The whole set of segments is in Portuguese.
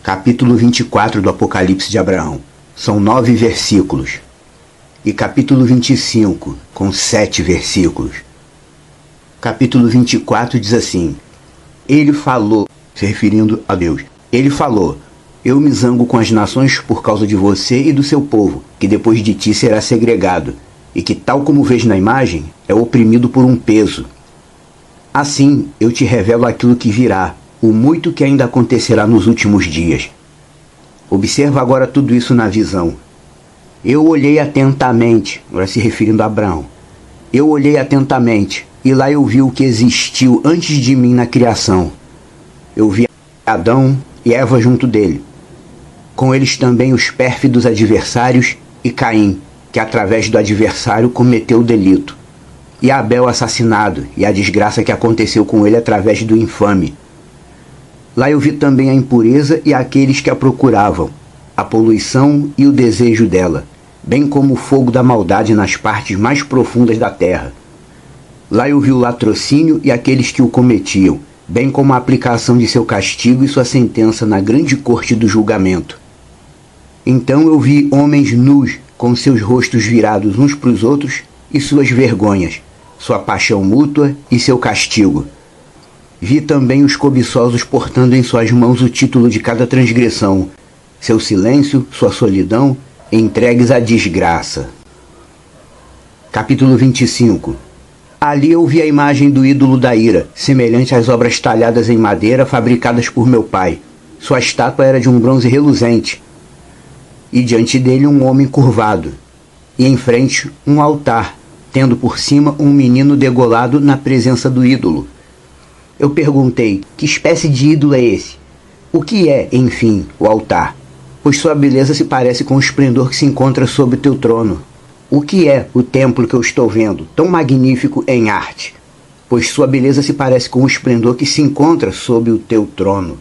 capítulo 24 do Apocalipse de Abraão. São 9 versículos. E capítulo 25, com 7 versículos. Capítulo 24 diz assim: Ele falou, se referindo a Deus, Ele falou: Eu me zango com as nações por causa de você e do seu povo, que depois de ti será segregado, e que, tal como vês na imagem, é oprimido por um peso. Assim, eu te revelo aquilo que virá, o muito que ainda acontecerá nos últimos dias. Observa agora tudo isso na visão. Eu olhei atentamente, agora se referindo a Abraão. Eu olhei atentamente, e lá eu vi o que existiu antes de mim na criação. Eu vi Adão e Eva junto dele. Com eles também os pérfidos adversários e Caim, que através do adversário cometeu o delito. E Abel assassinado, e a desgraça que aconteceu com ele através do infame. Lá eu vi também a impureza e aqueles que a procuravam, a poluição e o desejo dela, bem como o fogo da maldade nas partes mais profundas da terra. Lá eu vi o latrocínio e aqueles que o cometiam, bem como a aplicação de seu castigo e sua sentença na grande corte do julgamento. Então eu vi homens nus, com seus rostos virados uns para os outros, e suas vergonhas, sua paixão mútua e seu castigo. Vi também os cobiçosos portando em suas mãos o título de cada transgressão, seu silêncio, sua solidão, entregues à desgraça. Capítulo 25. Ali eu vi a imagem do ídolo da ira, semelhante às obras talhadas em madeira fabricadas por meu pai. Sua estátua era de um bronze reluzente, e diante dele um homem curvado, e em frente um altar, tendo por cima um menino degolado na presença do ídolo. Eu perguntei: que espécie de ídolo é esse? O que é, enfim, o altar? Pois sua beleza se parece com o esplendor que se encontra sob o teu trono. O que é o templo que eu estou vendo, tão magnífico em arte? Pois sua beleza se parece com o esplendor que se encontra sob o teu trono.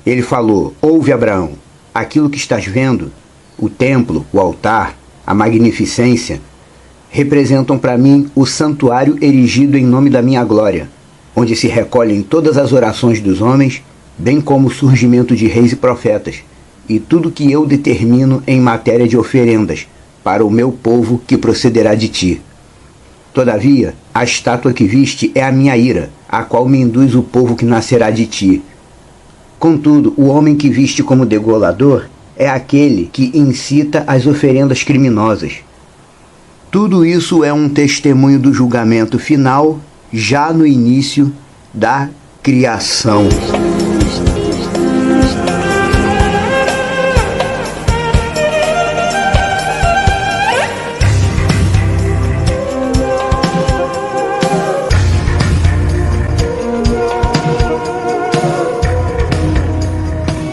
Ele falou: Ouve, Abraão, aquilo que estás vendo, o templo, o altar, a magnificência, representam para mim o santuário erigido em nome da minha glória, onde se recolhem todas as orações dos homens, bem como o surgimento de reis e profetas, e tudo que eu determino em matéria de oferendas, para o meu povo que procederá de ti. Todavia, a estátua que viste é a minha ira, a qual me induz o povo que nascerá de ti. Contudo, o homem que viste como degolador é aquele que incita as oferendas criminosas. Tudo isso é um testemunho do julgamento final, já no início da criação.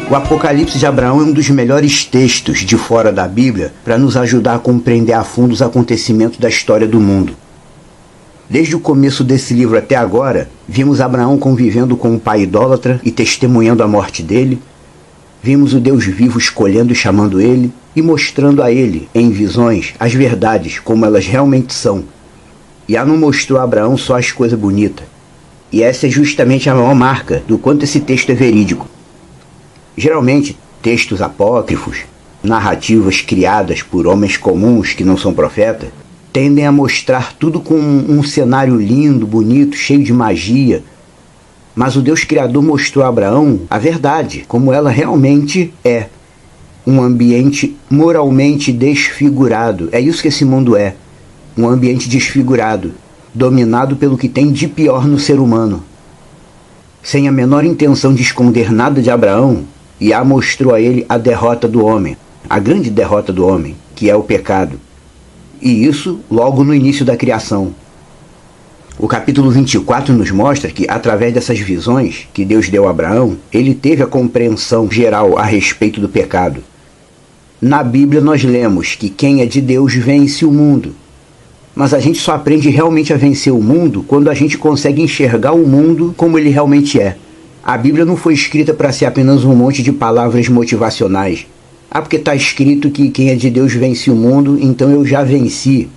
O Apocalipse de Abraão é um dos melhores textos de fora da Bíblia para nos ajudar a compreender a fundo os acontecimentos da história do mundo. Desde o começo desse livro até agora, vimos Abraão convivendo com um pai idólatra e testemunhando a morte dele. Vimos o Deus vivo escolhendo e chamando ele e mostrando a ele, em visões, as verdades como elas realmente são. E não mostrou a Abraão só as coisas bonitas. E essa é justamente a maior marca do quanto esse texto é verídico. Geralmente, textos apócrifos, narrativas criadas por homens comuns que não são profetas, tendem a mostrar tudo com um cenário lindo, bonito, cheio de magia. Mas o Deus Criador mostrou a Abraão a verdade, como ela realmente é. Um ambiente moralmente desfigurado. É isso que esse mundo é. Um ambiente desfigurado, dominado pelo que tem de pior no ser humano. Sem a menor intenção de esconder nada de Abraão, Yah mostrou a ele a derrota do homem, a grande derrota do homem, que é o pecado. E isso logo no início da criação. O capítulo 24 nos mostra que, através dessas visões que Deus deu a Abraão, ele teve a compreensão geral a respeito do pecado. Na Bíblia nós lemos que quem é de Deus vence o mundo. Mas a gente só aprende realmente a vencer o mundo quando a gente consegue enxergar o mundo como ele realmente é. A Bíblia não foi escrita para ser apenas um monte de palavras motivacionais. Porque está escrito que quem é de Deus vence o mundo, então eu já venci.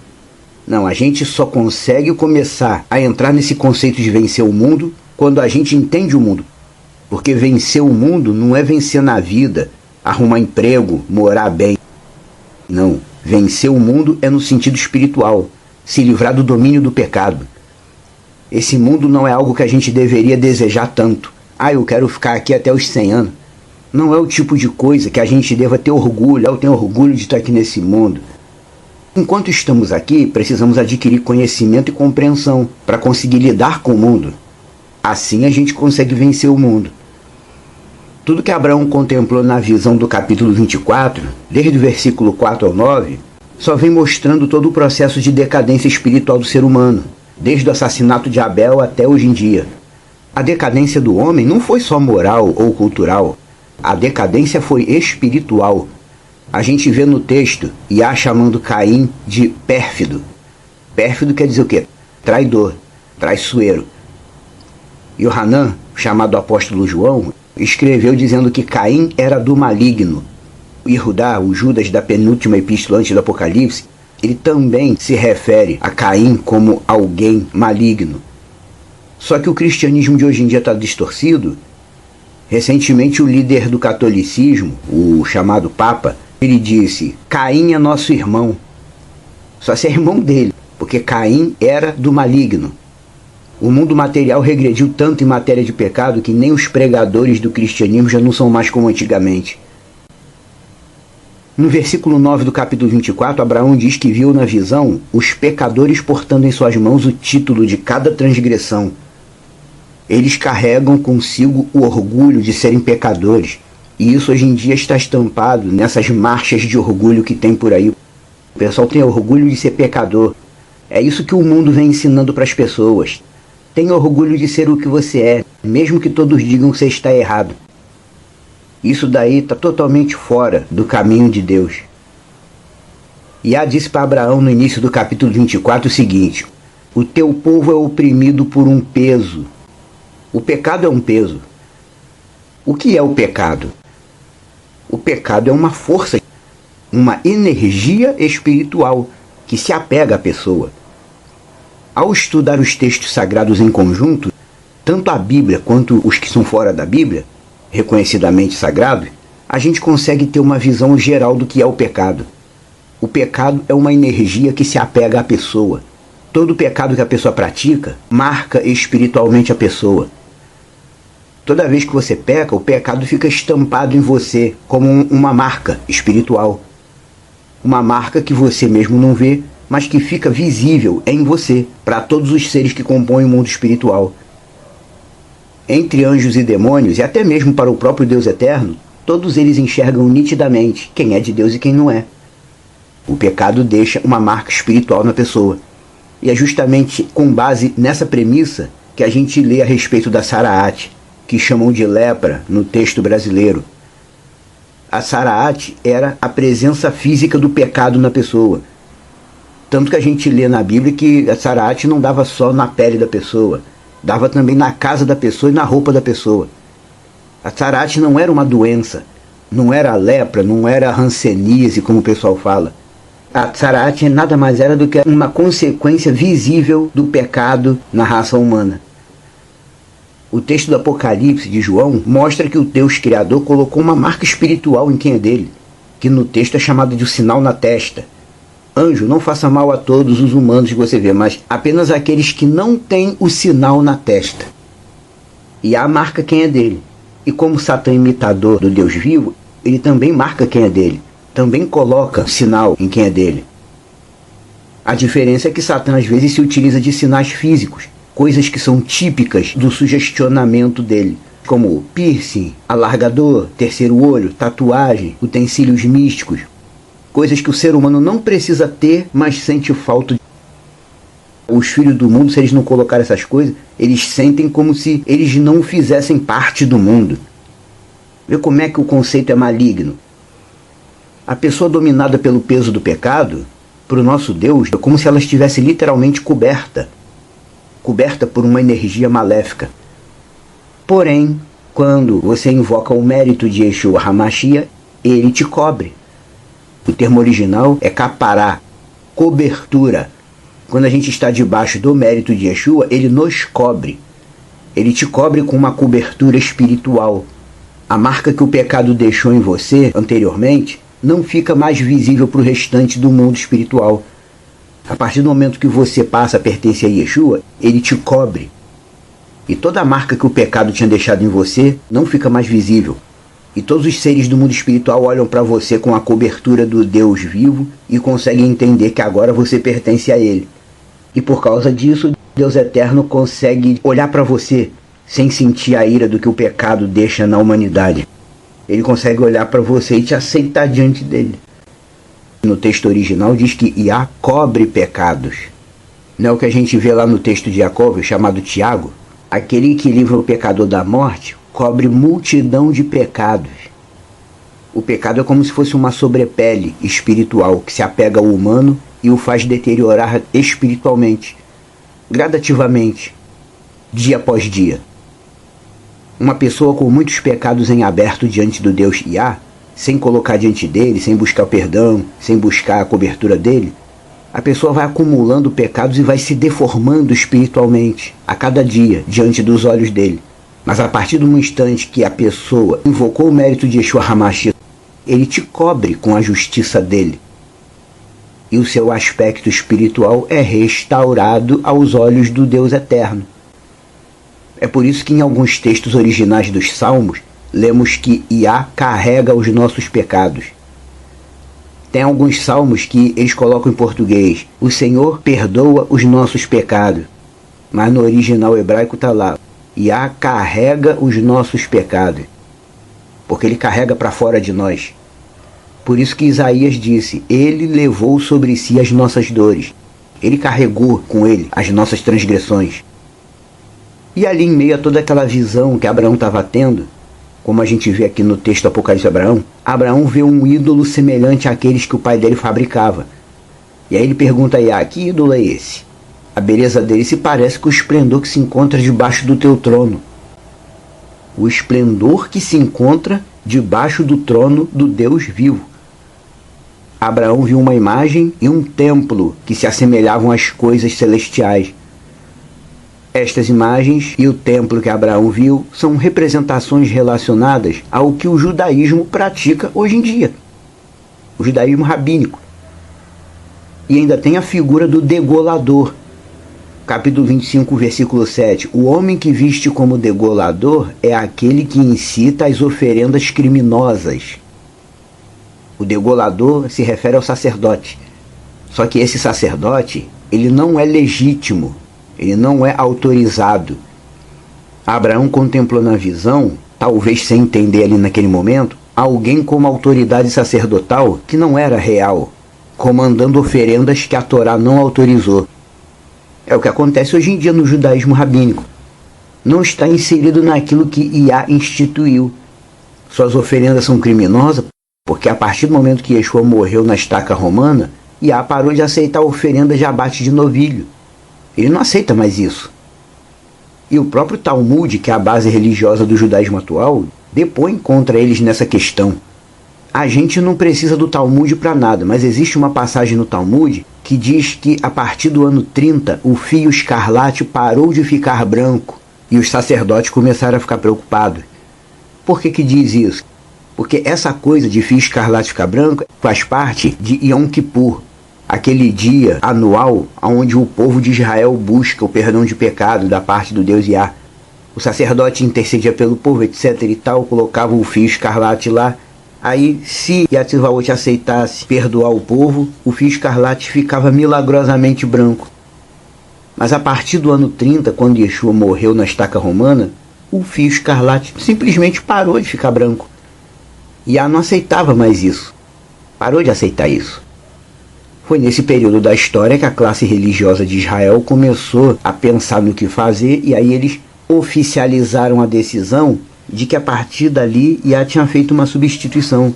Não, a gente só consegue começar a entrar nesse conceito de vencer o mundo quando a gente entende o mundo. Porque vencer o mundo não é vencer na vida, arrumar emprego, morar bem. Não, vencer o mundo é no sentido espiritual, se livrar do domínio do pecado. Esse mundo não é algo que a gente deveria desejar tanto. Eu quero ficar aqui até os 100 anos. Não é o tipo de coisa que a gente deva ter orgulho. Eu tenho orgulho de estar aqui nesse mundo. Enquanto estamos aqui, precisamos adquirir conhecimento e compreensão para conseguir lidar com o mundo. Assim a gente consegue vencer o mundo. Tudo que Abraão contemplou na visão do capítulo 24, desde o versículo 4 ao 9, só vem mostrando todo o processo de decadência espiritual do ser humano, desde o assassinato de Abel até hoje em dia. A decadência do homem não foi só moral ou cultural, a decadência foi espiritual. A gente vê no texto Iá chamando Caim de pérfido. Pérfido quer dizer o quê? Traidor, traiçoeiro. Yohanan, chamado apóstolo João, escreveu dizendo que Caim era do maligno. E Judá, o Judas da penúltima epístola antes do Apocalipse, ele também se refere a Caim como alguém maligno. Só que o cristianismo de hoje em dia está distorcido. Recentemente o líder do catolicismo, o chamado Papa, ele disse: Caim é nosso irmão. Só se é irmão dele, porque Caim era do maligno. O mundo material regrediu tanto em matéria de pecado que nem os pregadores do cristianismo já não são mais como antigamente. No versículo 9 do capítulo 24, Abraão diz que viu na visão os pecadores portando em suas mãos o título de cada transgressão. Eles carregam consigo o orgulho de serem pecadores. E isso hoje em dia está estampado nessas marchas de orgulho que tem por aí. O pessoal tem orgulho de ser pecador. É isso que o mundo vem ensinando para as pessoas. Tenha orgulho de ser o que você é, mesmo que todos digam que você está errado. Isso daí está totalmente fora do caminho de Deus. Iá disse para Abraão no início do capítulo 24 o seguinte: o teu povo é oprimido por um peso. O pecado é um peso. O que é o pecado? O pecado é uma força, uma energia espiritual que se apega à pessoa. Ao estudar os textos sagrados em conjunto, tanto a Bíblia quanto os que são fora da Bíblia, reconhecidamente sagrados, a gente consegue ter uma visão geral do que é o pecado. O pecado é uma energia que se apega à pessoa. Todo pecado que a pessoa pratica marca espiritualmente a pessoa. Toda vez que você peca, o pecado fica estampado em você como uma marca espiritual. Uma marca que você mesmo não vê, mas que fica visível em você, para todos os seres que compõem o mundo espiritual. Entre anjos e demônios, e até mesmo para o próprio Deus eterno, todos eles enxergam nitidamente quem é de Deus e quem não é. O pecado deixa uma marca espiritual na pessoa. E é justamente com base nessa premissa que a gente lê a respeito da Saraate, que chamam de lepra no texto brasileiro. A Saraate era a presença física do pecado na pessoa. Tanto que a gente lê na Bíblia que a Saraate não dava só na pele da pessoa, dava também na casa da pessoa e na roupa da pessoa. A Saraate não era uma doença, não era a lepra, não era a hanseníase, como o pessoal fala. A Saraate nada mais era do que uma consequência visível do pecado na raça humana. O texto do Apocalipse de João mostra que o Deus Criador colocou uma marca espiritual em quem é dele, que no texto é chamado de o sinal na testa. Anjo, não faça mal a todos os humanos que você vê, mas apenas aqueles que não têm o sinal na testa. E a marca quem é dele. E como Satã é imitador do Deus vivo, ele também marca quem é dele. Também coloca sinal em quem é dele. A diferença é que Satã às vezes se utiliza de sinais físicos, coisas que são típicas do sugestionamento dele, como piercing, alargador, terceiro olho, tatuagem, utensílios místicos, coisas que o ser humano não precisa ter, mas sente falta. Os filhos do mundo, se eles não colocarem essas coisas, eles sentem como se eles não fizessem parte do mundo. Vê como é que o conceito é maligno. A pessoa dominada pelo peso do pecado, para o nosso Deus, é como se ela estivesse literalmente coberta por uma energia maléfica. Porém, quando você invoca o mérito de Yeshua HaMashiach, ele te cobre. O termo original é capará, cobertura. Quando a gente está debaixo do mérito de Yeshua, ele nos cobre. Ele te cobre com uma cobertura espiritual. A marca que o pecado deixou em você anteriormente não fica mais visível para o restante do mundo espiritual. A partir do momento que você passa a pertencer a Yeshua, ele te cobre. E toda a marca que o pecado tinha deixado em você não fica mais visível. E todos os seres do mundo espiritual olham para você com a cobertura do Deus vivo e conseguem entender que agora você pertence a ele. E por causa disso, Deus eterno consegue olhar para você sem sentir a ira do que o pecado deixa na humanidade. Ele consegue olhar para você e te aceitar diante dele. No texto original diz que Iá cobre pecados. Não é o que a gente vê lá no texto de Jacó, chamado Tiago? Aquele que livra o pecador da morte cobre multidão de pecados. O pecado é como se fosse uma sobrepele espiritual que se apega ao humano e o faz deteriorar espiritualmente, gradativamente, dia após dia. Uma pessoa com muitos pecados em aberto diante do Deus Iá, sem colocar diante dele, sem buscar perdão, sem buscar a cobertura dele, a pessoa vai acumulando pecados e vai se deformando espiritualmente a cada dia diante dos olhos dele. Mas a partir do instante que a pessoa invocou o mérito de Yeshua HaMashiach, ele te cobre com a justiça dele. E o seu aspecto espiritual é restaurado aos olhos do Deus eterno. É por isso que em alguns textos originais dos Salmos, lemos que Iá carrega os nossos pecados. Tem alguns salmos que eles colocam em português: o Senhor perdoa os nossos pecados. Mas no original hebraico está lá: Iá carrega os nossos pecados. Porque ele carrega para fora de nós. Por isso que Isaías disse: ele levou sobre si as nossas dores. Ele carregou com ele as nossas transgressões. E ali em meio a toda aquela visão que Abraão estava tendo, como a gente vê aqui no texto Apocalipse de Abraão, Abraão vê um ídolo semelhante àqueles que o pai dele fabricava. E aí ele pergunta a Iá: que ídolo é esse? A beleza dele se parece com o esplendor que se encontra debaixo do teu trono. O esplendor que se encontra debaixo do trono do Deus vivo. Abraão viu uma imagem e um templo que se assemelhavam às coisas celestiais. Estas imagens e o templo que Abraão viu são representações relacionadas ao que o judaísmo pratica hoje em dia. O judaísmo rabínico. E ainda tem a figura do degolador. Capítulo 25, versículo 7. O homem que viste como degolador é aquele que incita as oferendas criminosas. O degolador se refere ao sacerdote. Só que esse sacerdote, ele não é legítimo. Ele não é autorizado. Abraão contemplou na visão, talvez sem entender ali naquele momento, alguém com uma autoridade sacerdotal que não era real, comandando oferendas que a Torá não autorizou. É o que acontece hoje em dia no judaísmo rabínico. Não está inserido naquilo que Iá instituiu. Suas oferendas são criminosas porque a partir do momento que Yeshua morreu na estaca romana, Iá parou de aceitar oferendas de abate de novilho. Ele não aceita mais isso. E o próprio Talmud, que é a base religiosa do judaísmo atual, depõe contra eles nessa questão. A gente não precisa do Talmud para nada, mas existe uma passagem no Talmud que diz que a partir do ano 30 o fio escarlate parou de ficar branco e os sacerdotes começaram a ficar preocupados. Por que diz isso? Porque essa coisa de fio escarlate ficar branco faz parte de Yom Kippur, aquele dia anual onde o povo de Israel busca o perdão de pecado da parte do Deus Iá. O sacerdote intercedia pelo povo, etc e tal, colocava o fio escarlate lá. Aí, se Yatzvaot aceitasse perdoar o povo, o fio escarlate ficava milagrosamente branco. Mas a partir do ano 30, quando Yeshua morreu na estaca romana, o fio escarlate simplesmente parou de ficar branco. Iá não aceitava mais isso. Parou de aceitar isso. Foi nesse período da história que a classe religiosa de Israel começou a pensar no que fazer, e aí eles oficializaram a decisão de que a partir dali Iá tinha feito uma substituição.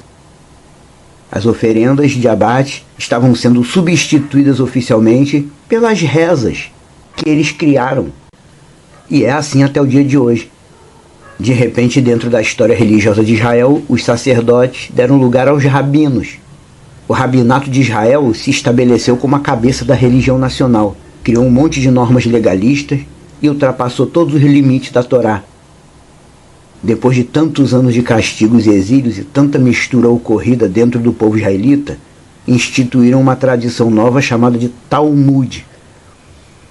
As oferendas de abate estavam sendo substituídas oficialmente pelas rezas que eles criaram. E é assim até o dia de hoje. De repente, dentro da história religiosa de Israel, os sacerdotes deram lugar aos rabinos. O rabinato de Israel se estabeleceu como a cabeça da religião nacional. Criou um monte de normas legalistas, e ultrapassou todos os limites da Torá. Depois de tantos anos de castigos e exílios e tanta mistura ocorrida dentro do povo israelita, instituíram uma tradição nova chamada de Talmud.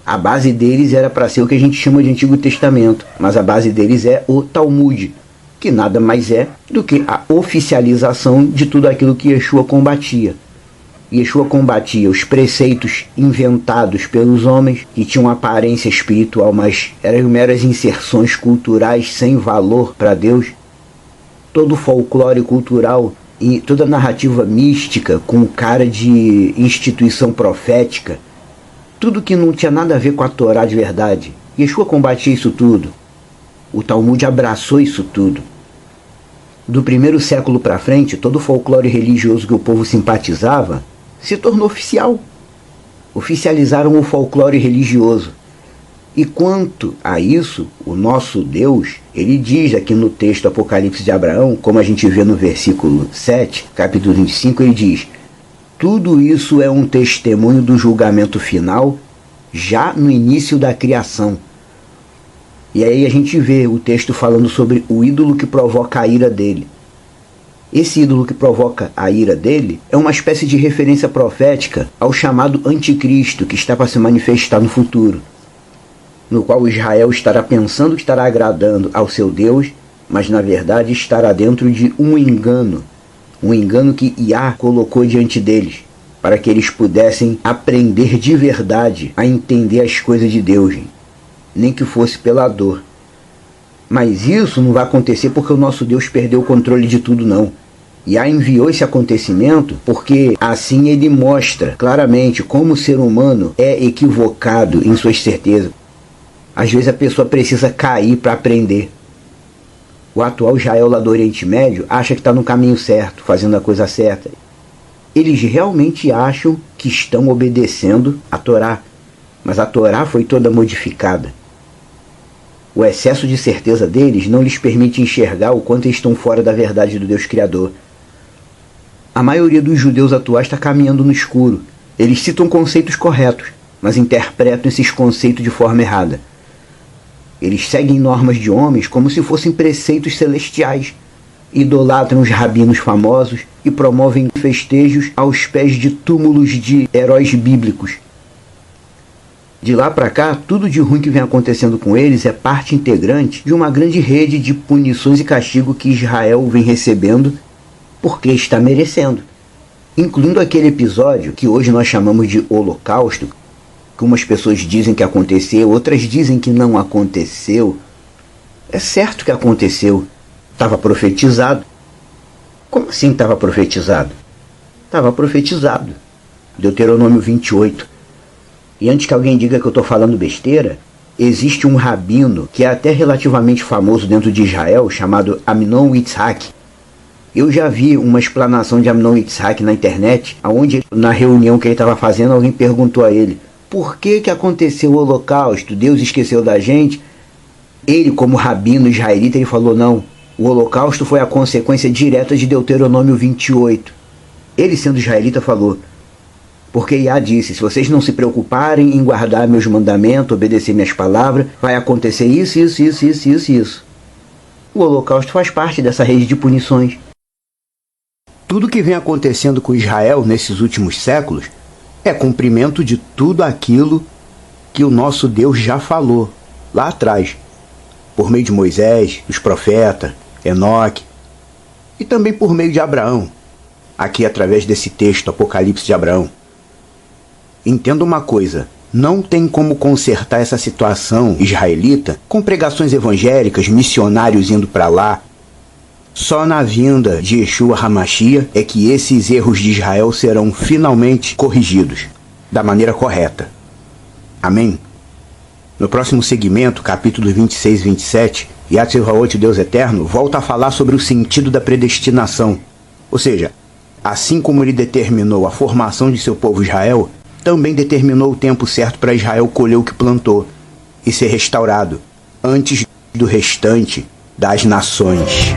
A base deles era para ser o que a gente chama de Antigo Testamento, mas a base deles é o Talmud, que nada mais é do que a oficialização de tudo aquilo que Yeshua combatia. Yeshua combatia os preceitos inventados pelos homens, que tinham aparência espiritual, mas eram meras inserções culturais sem valor para Deus. Todo o folclore cultural e toda a narrativa mística com cara de instituição profética, tudo que não tinha nada a ver com a Torá de verdade. Yeshua combatia isso tudo. O Talmud abraçou isso tudo. Do primeiro século para frente, todo o folclore religioso que o povo simpatizava se tornou oficial. Oficializaram o folclore religioso. E quanto a isso, o nosso Deus, ele diz aqui no texto Apocalipse de Abraão, como a gente vê no versículo 7, capítulo 25, ele diz: tudo isso é um testemunho do julgamento final, já no início da criação. E aí a gente vê o texto falando sobre o ídolo que provoca a ira dele. Esse ídolo que provoca a ira dele é uma espécie de referência profética ao chamado anticristo que está para se manifestar no futuro, no qual Israel estará pensando que estará agradando ao seu Deus, mas na verdade estará dentro de um engano que Iá colocou diante deles, para que eles pudessem aprender de verdade a entender as coisas de Deus, nem que fosse pela dor. Mas isso não vai acontecer porque o nosso Deus perdeu o controle de tudo, não. Iá enviou esse acontecimento porque assim ele mostra claramente como o ser humano é equivocado em suas certezas. Às vezes a pessoa precisa cair para aprender. O atual Israel lá do Oriente Médio acha que está no caminho certo, fazendo a coisa certa. Eles realmente acham que estão obedecendo a Torá, mas a Torá foi toda modificada. O excesso de certeza deles não lhes permite enxergar o quanto eles estão fora da verdade do Deus Criador. A maioria dos judeus atuais está caminhando no escuro. Eles citam conceitos corretos, mas interpretam esses conceitos de forma errada. Eles seguem normas de homens como se fossem preceitos celestiais, idolatram os rabinos famosos e promovem festejos aos pés de túmulos de heróis bíblicos. De lá para cá, tudo de ruim que vem acontecendo com eles é parte integrante de uma grande rede de punições e castigo que Israel vem recebendo porque está merecendo. Incluindo aquele episódio que hoje nós chamamos de Holocausto, que umas pessoas dizem que aconteceu, outras dizem que não aconteceu. É certo que aconteceu. Estava profetizado. Como assim estava profetizado? Estava profetizado. Deuteronômio 28. E antes que alguém diga que eu estou falando besteira, existe um rabino que é até relativamente famoso dentro de Israel, chamado Amnon Yitzhak. Eu já vi uma explanação de Amnon Yitzhak na internet, onde na reunião que ele estava fazendo, alguém perguntou a ele: por que aconteceu o Holocausto? Deus esqueceu da gente? Ele, como rabino israelita, ele falou: não, o Holocausto foi a consequência direta de Deuteronômio 28. Ele, sendo israelita, falou: porque Iá disse, se vocês não se preocuparem em guardar meus mandamentos, obedecer minhas palavras, vai acontecer isso. O Holocausto faz parte dessa rede de punições. Tudo que vem acontecendo com Israel nesses últimos séculos é cumprimento de tudo aquilo que o nosso Deus já falou lá atrás, por meio de Moisés, dos profetas, Enoque, e também por meio de Abraão, aqui através desse texto, Apocalipse de Abraão. Entenda uma coisa, não tem como consertar essa situação israelita com pregações evangélicas, missionários indo para lá. Só na vinda de Yeshua HaMashiach é que esses erros de Israel serão finalmente corrigidos da maneira correta. Amém? No próximo segmento, capítulos 26 e 27, Yahweh, Deus Eterno, volta a falar sobre o sentido da predestinação. Ou seja, assim como ele determinou a formação de seu povo Israel, também determinou o tempo certo para Israel colher o que plantou e ser restaurado antes do restante das nações.